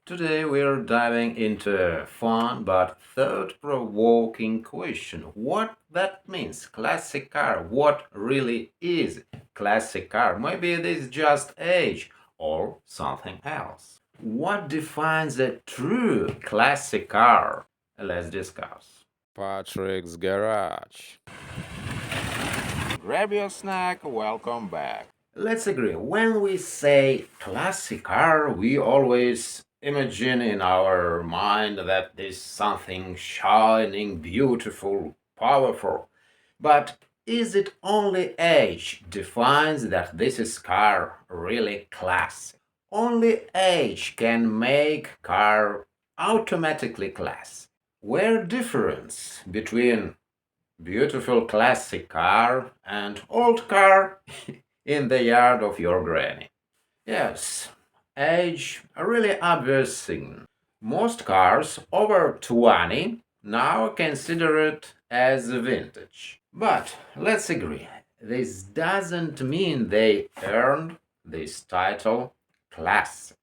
Today we're diving into a fun but thought-provoking question. What that means? Classic car. What really is classic car? Maybe it is just age or something else. What defines a true classic car? Let's discuss. Patrick's Garage. Grab your snack, welcome back. Let's agree, when we say classic car, we always imagine in our mind that this something shining, beautiful, powerful. But is it only age defines that this is car really classic? Only age can make car automatically classic. Where difference between beautiful classic car and old car in the yard of your granny. Yes, age a really obvious thing. Most cars over 20 now consider it as vintage. But let's agree, this doesn't mean they earned this title classic.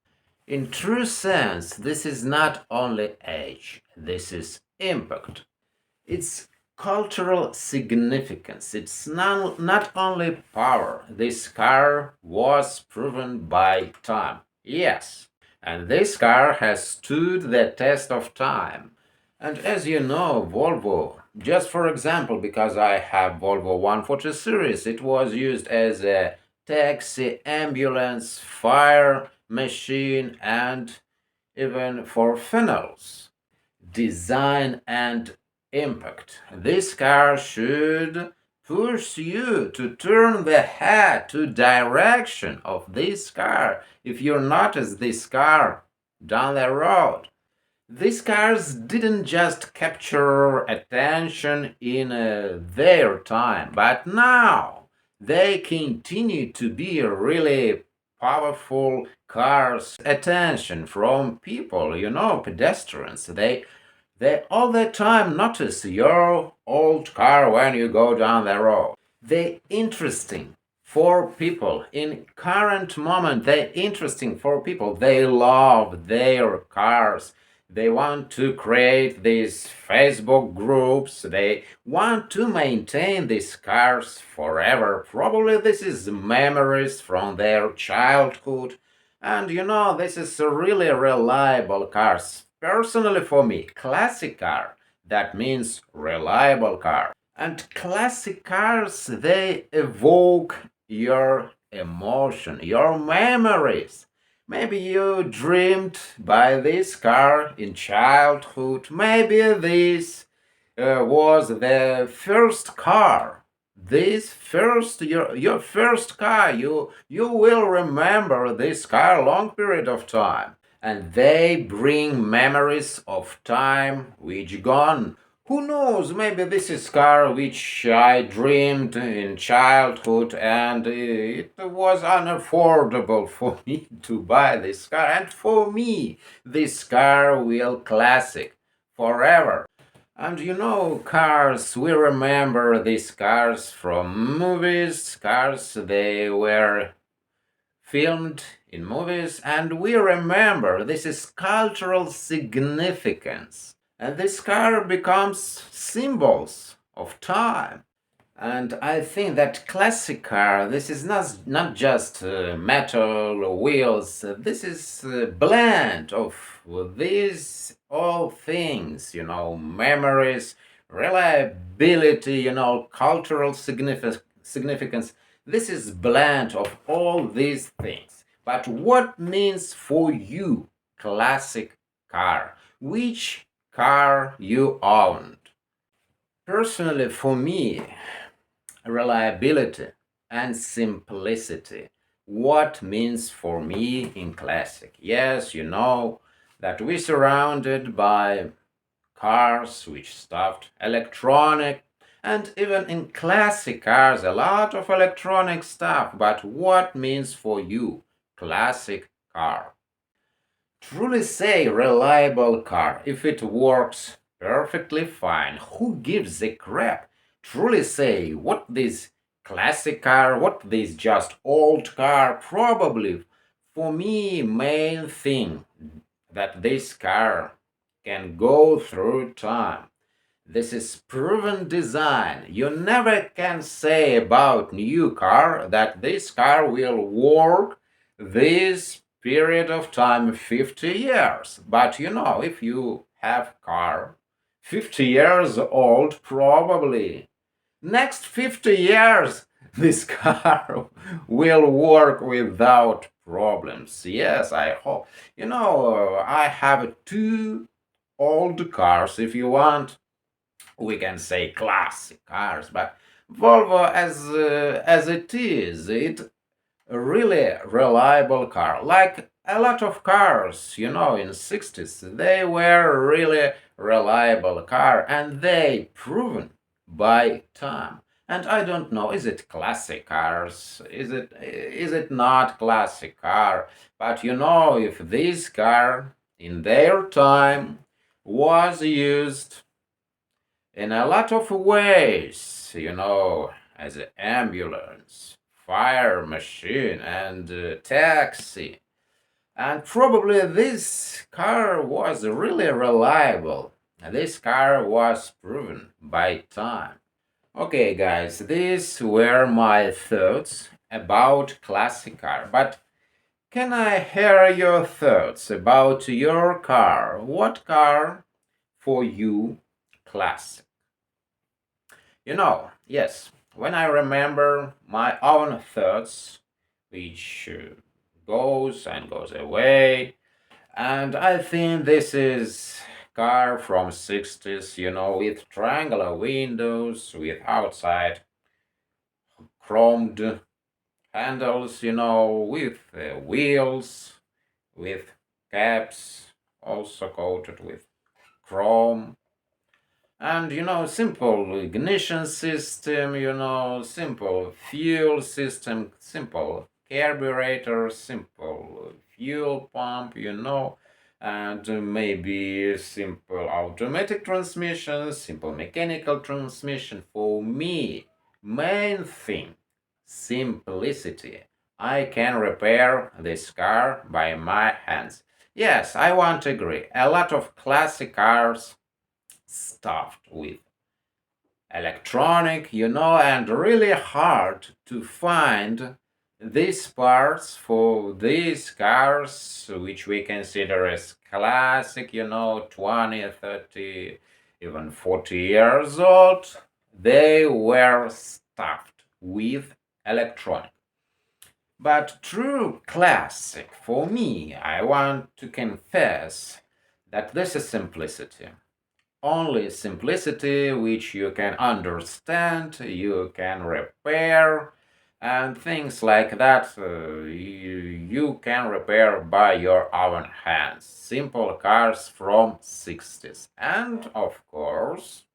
In true sense, this is not only age, this is impact. It's cultural significance. It's not only power. This car was proven by time. Yes. And this car has stood the test of time. And as you know, Volvo, just for example, because I have Volvo 140 series, it was used as a taxi, ambulance, fire machine, and even for funnels. Design and impact. This car should push you to turn the head to direction of this car if you notice this car down the road. These cars didn't just capture attention in their time, but now they continue to be really powerful cars attention from people, pedestrians. They all the time notice your old car when you go down the road. They interesting for people in current moment. They interesting for people. They love their cars. They want to create these Facebook groups. They want to maintain these cars forever. Probably this is memories from their childhood. And this is a really reliable cars. Personally for me, classic car, that means reliable car. And classic cars, they evoke your emotion, your memories. Maybe you dreamed by this car in childhood. Maybe this was the first car. This first your first car. You will remember this car long period of time, and they bring memories of time which gone. Who knows, maybe this is car which I dreamed in childhood and it was unaffordable for me to buy this car. And for me, this car will classic forever. And cars, we remember these cars from movies, cars they were filmed in movies, and we remember this is cultural significance. And this car becomes symbols of time. And I think that classic car, this is not just metal wheels, this is a blend of these all things, memories, reliability, cultural significance. This is blend of all these things. But what means for you classic car? Which car you owned? Personally, for me, reliability and simplicity. What means for me in classic? Yes, you know that we're surrounded by cars which stuffed electronic, and even in classic cars a lot of electronic stuff. But what means for you classic car? Truly say reliable car. If it works perfectly fine, who gives a crap? Truly say what this classic car, what this just old car? Probably for me main thing that this car can go through time. This is proven design. You never can say about new car that this car will work this period of time 50 years. But if you have car 50 years old, probably next 50 years this car will work without problems. Yes, I hope. I have two old cars, if you want. We can say classic cars, but Volvo, as it is, it a really reliable car. Like a lot of cars, in 60s, they were really reliable car, and they proven by time. And I don't know, is it classic cars? Is it not classic car? But if this car in their time was used in a lot of ways, as an ambulance, fire machine, and taxi. And probably this car was really reliable. This car was proven by time. Okay, guys, these were my thoughts about classic car. But can I hear your thoughts about your car? What car for you classic? Yes, when I remember my own thoughts, which goes and goes away, and I think this is car from 60s, with triangular windows, with outside chromed handles, with wheels, with caps, also coated with chrome. And simple ignition system, simple fuel system, simple carburetor, simple fuel pump, and maybe simple automatic transmission, simple mechanical transmission. For me, main thing, simplicity. I can repair this car by my hands. Yes, I want to agree. A lot of classic cars stuffed with electronic, and really hard to find these parts for these cars, which we consider as classic, 20, 30, even 40 years old. They were stuffed with electronic. But true classic, for me, I want to confess that this is simplicity, only simplicity which you can understand, you can repair, and things like that you can repair by your own hands. Simple cars from 60s, and of course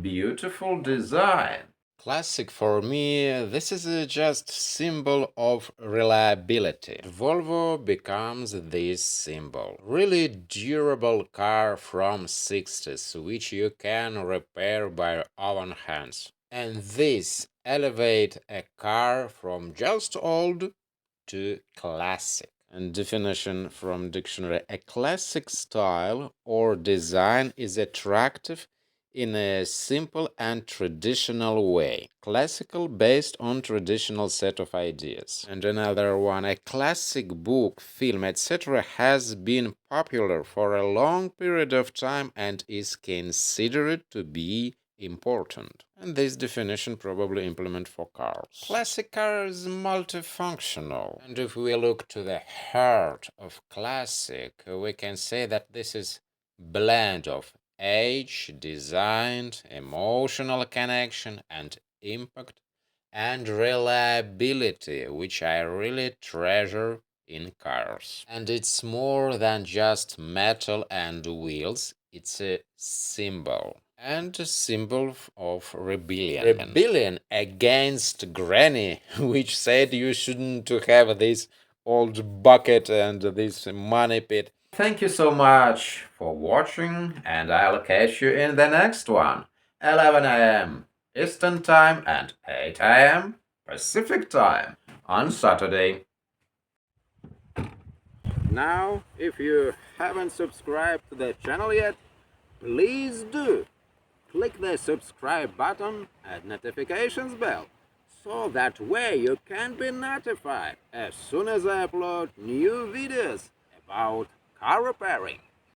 beautiful design. Classic for me, this is just symbol of reliability. Volvo becomes this symbol. Really durable car from 60s, which you can repair by your own hands. And this elevate a car from just old to classic. And definition from dictionary: a classic style or design is attractive in a simple and traditional way. Classical based on traditional set of ideas. And another one, a classic book, film, etc. has been popular for a long period of time and is considered to be important. And this definition probably implement for cars. Classic car is multifunctional. And if we look to the heart of classic, we can say that this is blend of age, design, emotional connection, and impact, and reliability, which I really treasure in cars. And it's more than just metal and wheels, it's a symbol. And a symbol of rebellion. Rebellion against Granny, which said you shouldn't have this old bucket and this money pit. Thank you so much for watching, and I'll catch you in the next one. 11 a.m. Eastern Time and 8 a.m. Pacific Time on Saturday. Now, if you haven't subscribed to the channel yet, please do. Click the subscribe button and notifications bell, so that way you can be notified as soon as I upload new videos about car repairing.